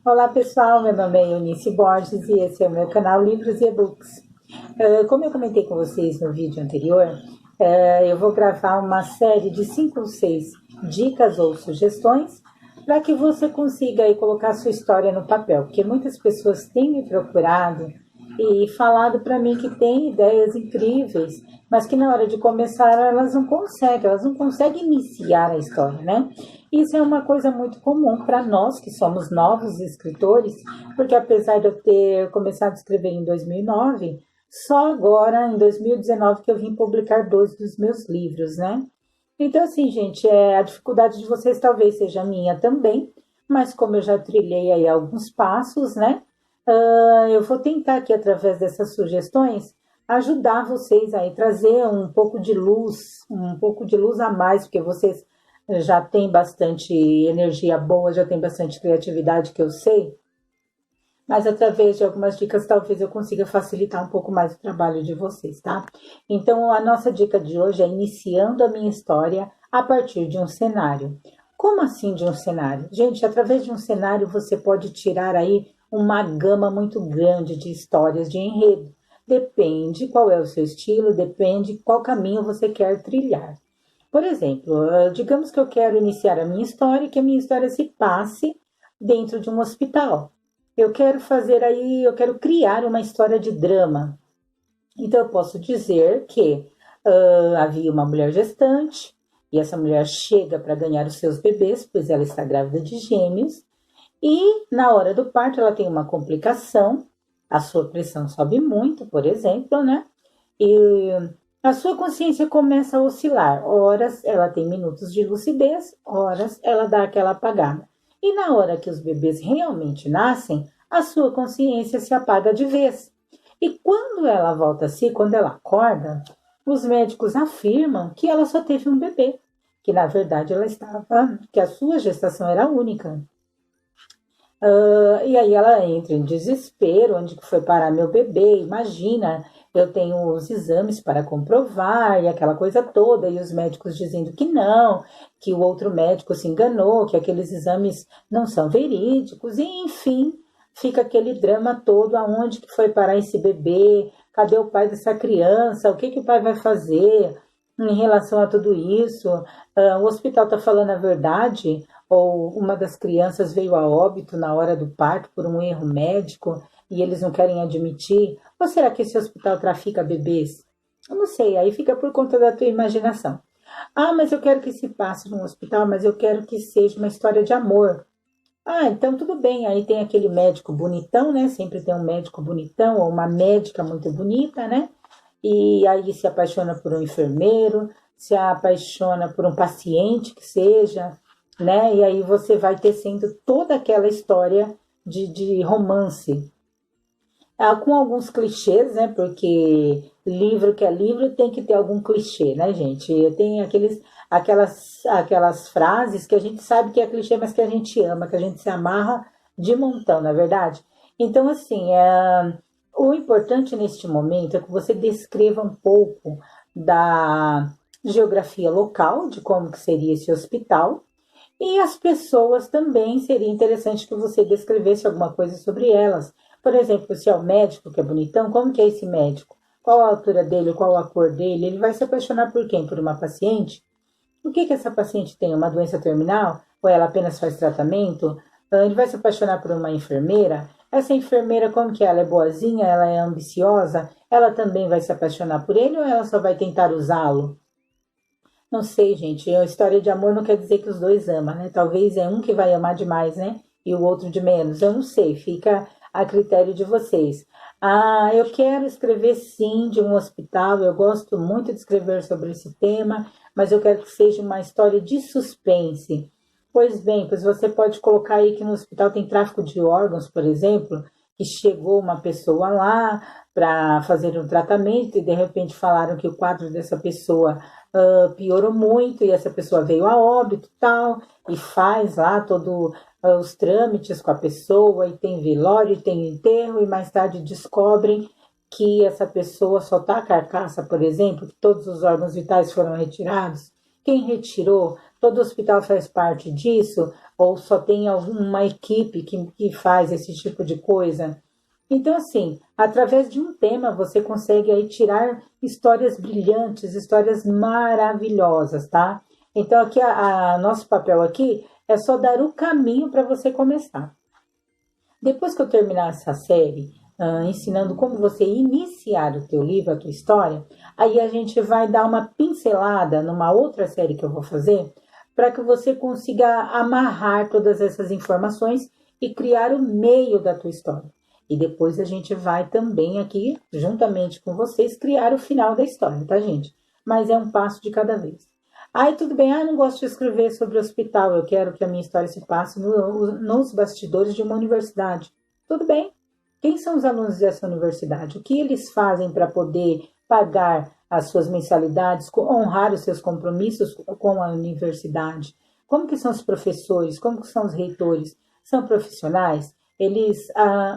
Olá pessoal, meu nome é Eunice Borges e esse é o meu canal Livros e E-Books. Como eu comentei com vocês no vídeo anterior, eu vou gravar uma série de 5 ou 6 dicas ou sugestões para que você consiga aí colocar sua história no papel, porque muitas pessoas têm me procurado e falado para mim que tem ideias incríveis, mas que na hora de começar elas não conseguem iniciar a história, né? Isso é uma coisa muito comum para nós que somos novos escritores, porque apesar de eu ter começado a escrever em 2009, só agora em 2019 que eu vim publicar 2 dos meus livros, né? Então, assim, gente, a dificuldade de vocês talvez seja minha também, mas como eu já trilhei aí alguns passos, né? Eu vou tentar aqui, através dessas sugestões, ajudar vocês aí, trazer um pouco de luz a mais, porque vocês já têm bastante energia boa, já têm bastante criatividade, que eu sei, mas através de algumas dicas talvez eu consiga facilitar um pouco mais o trabalho de vocês, tá? Então, a nossa dica de hoje é iniciando a minha história a partir de um cenário. Como assim de um cenário? Gente, através de um cenário você pode tirar aí uma gama muito grande de histórias de enredo. Depende qual é o seu estilo, depende qual caminho você quer trilhar. Por exemplo, digamos que eu quero iniciar a minha história e que a minha história se passe dentro de um hospital. Eu quero criar uma história de drama. Então eu posso dizer que havia uma mulher gestante e essa mulher chega para ganhar os seus bebês, pois ela está grávida de gêmeos, e na hora do parto ela tem uma complicação, a sua pressão sobe muito, por exemplo, né? E a sua consciência começa a oscilar. Horas ela tem minutos de lucidez, horas ela dá aquela apagada. E na hora que os bebês realmente nascem, a sua consciência se apaga de vez. E quando ela volta a si, quando ela acorda, os médicos afirmam que ela só teve um bebê, que na verdade que a sua gestação era única. E aí ela entra em desespero, onde que foi parar meu bebê? Imagina, eu tenho os exames para comprovar e aquela coisa toda, e os médicos dizendo que não, que o outro médico se enganou, que aqueles exames não são verídicos, e enfim, fica aquele drama todo, aonde que foi parar esse bebê? Cadê o pai dessa criança? O que que o pai vai fazer em relação a tudo isso? O hospital está falando a verdade? Ou uma das crianças veio a óbito na hora do parto por um erro médico e eles não querem admitir? Ou será que esse hospital trafica bebês? Eu não sei, aí fica por conta da tua imaginação. Ah, mas eu quero que se passe num hospital, mas eu quero que seja uma história de amor. Ah, então tudo bem, aí tem aquele médico bonitão, né? Sempre tem um médico bonitão ou uma médica muito bonita, né? E aí se apaixona por um enfermeiro, se apaixona por um paciente que seja, né? E aí você vai tecendo toda aquela história de romance. Com alguns clichês, né? Porque livro que é livro tem que ter algum clichê, né, gente? Tem aquelas frases que a gente sabe que é clichê, mas que a gente ama, que a gente se amarra de montão, na é verdade? Então, assim, o importante neste momento é que você descreva um pouco da geografia local, de como que seria esse hospital, e as pessoas também seria interessante que você descrevesse alguma coisa sobre elas. Por exemplo, se é o médico que é bonitão, como que é esse médico? Qual a altura dele, qual a cor dele? Ele vai se apaixonar por quem? Por uma paciente? O que que essa paciente tem? Uma doença terminal? Ou ela apenas faz tratamento? Ele vai se apaixonar por uma enfermeira? Essa enfermeira, como que é? Ela é boazinha? Ela é ambiciosa? Ela também vai se apaixonar por ele ou ela só vai tentar usá-lo? Não sei, gente. A história de amor não quer dizer que os dois amam, né? Talvez é um que vai amar demais, né? E o outro de menos. Eu não sei. Fica a critério de vocês. Ah, eu quero escrever sim de um hospital. Eu gosto muito de escrever sobre esse tema, mas eu quero que seja uma história de suspense. Pois bem, pois você pode colocar aí que no hospital tem tráfico de órgãos, por exemplo, que chegou uma pessoa lá para fazer um tratamento e de repente falaram que o quadro dessa pessoa piorou muito e essa pessoa veio a óbito e tal, e faz lá todos os trâmites com a pessoa, e tem velório, e tem enterro, e mais tarde descobrem que essa pessoa só tá a carcaça, por exemplo, que todos os órgãos vitais foram retirados. Quem retirou? Todo hospital faz parte disso. ou só tem alguma equipe que faz esse tipo de coisa. Então, assim, através de um tema, você consegue aí tirar histórias brilhantes, histórias maravilhosas, tá? Então, aqui, nosso papel aqui é só dar o caminho para você começar. Depois que eu terminar essa série, ensinando como você iniciar o teu livro, a tua história, aí a gente vai dar uma pincelada numa outra série que eu vou fazer, para que você consiga amarrar todas essas informações e criar o meio da tua história. E depois a gente vai também aqui, juntamente com vocês, criar o final da história, tá, gente? Mas é um passo de cada vez. Ai, tudo bem, não gosto de escrever sobre o hospital, eu quero que a minha história se passe nos bastidores de uma universidade. Tudo bem. Quem são os alunos dessa universidade? O que eles fazem para poder pagar as suas mensalidades, honrar os seus compromissos com a universidade? Como que são os professores? Como que são os reitores? São profissionais? Eles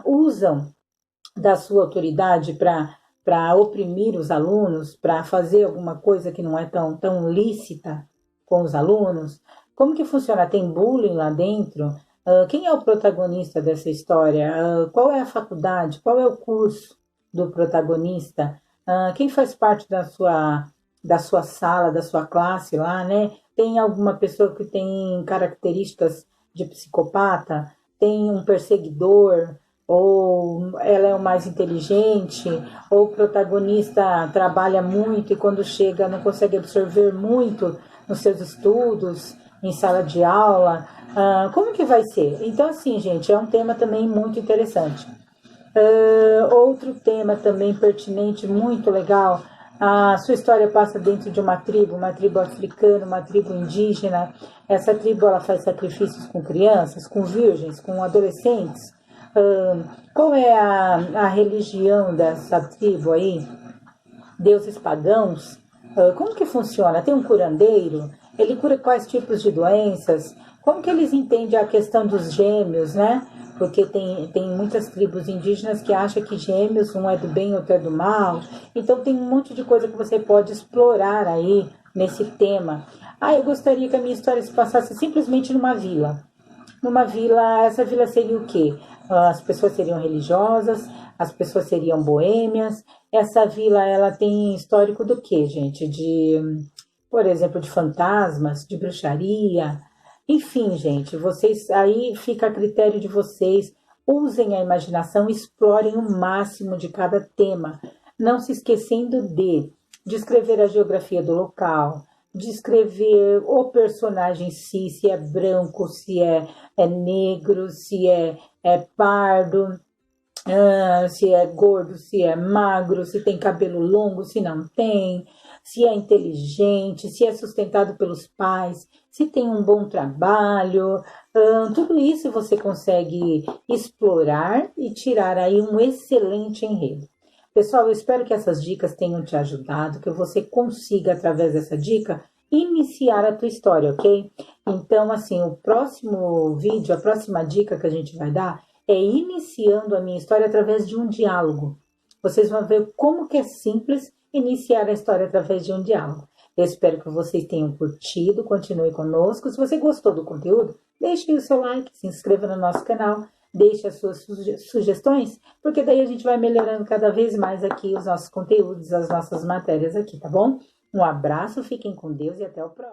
usam da sua autoridade para oprimir os alunos, para fazer alguma coisa que não é tão lícita com os alunos? Como que funciona? Tem bullying lá dentro? Quem é o protagonista dessa história? Qual é a faculdade? Qual é o curso do protagonista? Quem faz parte da sua sala, da sua classe lá, né? Tem alguma pessoa que tem características de psicopata? Tem um perseguidor? Ou ela é o mais inteligente? Ou o protagonista trabalha muito e quando chega não consegue absorver muito nos seus estudos, em sala de aula? Como que vai ser? Então, assim, gente, é um tema também muito interessante. Outro tema também pertinente, muito legal, a sua história passa dentro de uma tribo africana, uma tribo indígena. Essa tribo ela faz sacrifícios com crianças, com virgens, com adolescentes. Qual é a religião dessa tribo aí? Deuses pagãos? Como que funciona? Tem um curandeiro? Ele cura quais tipos de doenças? Como que eles entendem a questão dos gêmeos, né? Porque tem muitas tribos indígenas que acham que gêmeos, um é do bem, outro é do mal. Então tem um monte de coisa que você pode explorar aí nesse tema. Eu gostaria que a minha história se passasse simplesmente numa vila. Numa vila, essa vila seria o quê? As pessoas seriam religiosas, as pessoas seriam boêmias. Essa vila, ela tem histórico do quê, gente? Por exemplo, de fantasmas, de bruxaria. Enfim, gente, vocês aí fica a critério de vocês. Usem a imaginação, explorem o máximo de cada tema, não se esquecendo de descrever a geografia do local, descrever o personagem em si, se é branco, se é negro, se é pardo, se é gordo, se é magro, se tem cabelo longo, se não tem, se é inteligente, se é sustentado pelos pais, se tem um bom trabalho. Tudo isso você consegue explorar e tirar aí um excelente enredo. Pessoal, eu espero que essas dicas tenham te ajudado, que você consiga, através dessa dica, iniciar a tua história, ok? Então, assim, o próximo vídeo, a próxima dica que a gente vai dar é iniciando a minha história através de um diálogo. Vocês vão ver como que é simples iniciar a história através de um diálogo. Eu espero que vocês tenham curtido, continue conosco. Se você gostou do conteúdo, deixe o seu like, se inscreva no nosso canal, deixe as suas sugestões, porque daí a gente vai melhorando cada vez mais aqui os nossos conteúdos, as nossas matérias aqui, tá bom? Um abraço, fiquem com Deus e até o próximo.